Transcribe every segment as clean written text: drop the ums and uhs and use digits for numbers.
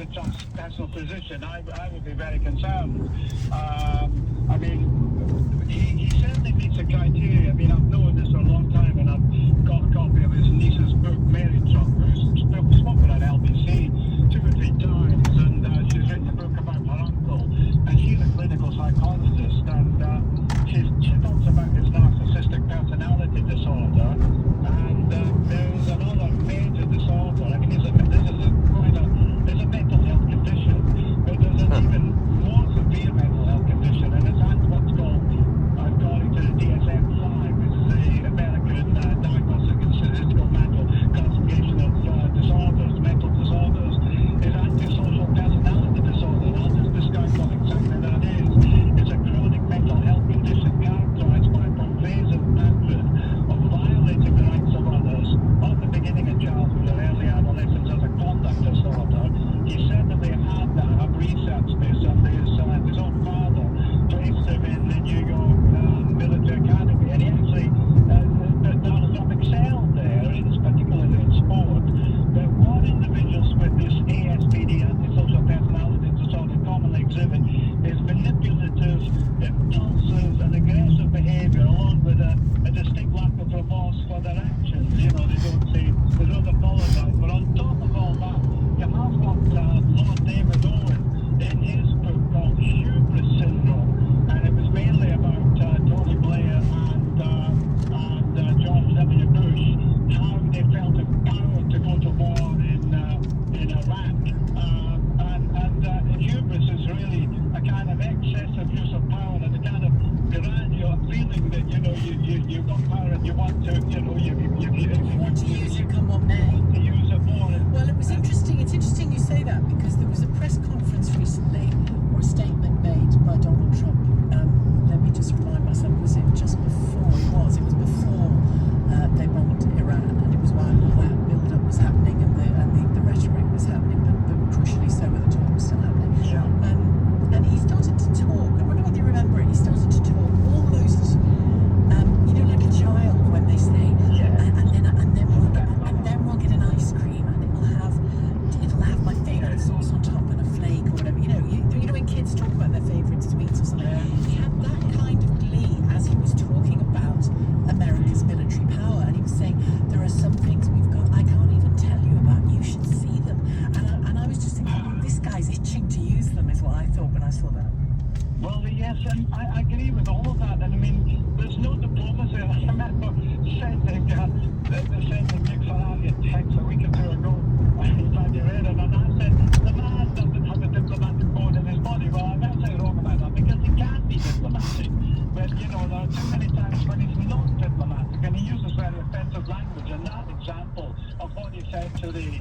a transnational position, I would be very concerned. I mean, he certainly meets the criteria. I mean, I've known this for a long time, and I've got a copy of his niece's book, Mary Trump, who's spoken at LBC 2 or 3 times, and she's written a book about her uncle, and she's a clinical psychologist, and she talks about his narcissistic personality disorder, and there's another major disorder. I mean, there's a mental health condition, but there's an even more severe mental health condition, and it's what's called, according to the DSM-5, which is the American Diagnostic and Statistical Mental Classification of Disorders, mental disorders, is antisocial personality disorder. And I'll just describe what exactly that is. It's a chronic mental health condition characterized by pervasive pattern of violating the rights of others from the beginning of childhood or early adolescence as a conduct disorder. He certainly had that. I've researched this, and his own father placed him in the New York Military Academy, and he actually, Donald Trump excelled there, particularly in sport. But what individuals with this ASPD, antisocial personality disorder, commonly exhibit is manipulative, impulsive, and aggressive behavior, along with a distinct lack of remorse for their actions. You know, they don't apologize. But on top of all that, you have what Lord David Owen in his book called Hubris Syndrome, and it was mainly about Tony Blair and George W. Bush, how they felt empowered to go to war in Iraq. And hubris is really a kind of excessive use of power, and a kind of gradual feeling that, you know, you've got power and you want to, you know, you want to use it come what may. To use it more. Well, it was interesting. It's interesting you say that, because there was a press conference recently, or a statement made by Donald Trump. Let me just remind myself, was it just before? It was before they bombed Iran, and it was while all that build-up was happening, and the rhetoric was happening, but crucially so were the talks still happening. Yeah. And he started to talk. I wonder whether you remember it. He started to talk almost, you know, like a child when they say, and then we'll get an ice cream, and it'll have my favourite sauce on top and a flake or whatever. You know when kids talk about their favourite sweets or something. He had that kind of glee as he was talking about America's military power, and he was saying there are some things we've got I can't even tell you about. You should see them, and I was just thinking, oh, this guy's itching to use them, is what I thought when I saw that. Well, yes, and I agree with all of that. And I mean, there's no diplomacy. I remember sending Nick Ferrari a text a week or two ago. If I read it, and I said, the man doesn't have a diplomatic code in his body. Well, I'm actually wrong about that, because he can be diplomatic. But, you know, there are too many times when he's not diplomatic, and he uses very offensive language. And that example of what he said to the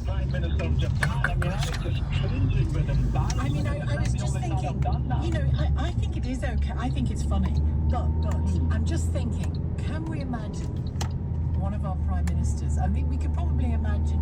Prime Minister of Japan, I mean, I was just cringing with embarrassment. I mean, I was just thinking, you know, I think it is okay. I think it's funny. But I'm just thinking, can we imagine one of our prime ministers? I mean, we could probably imagine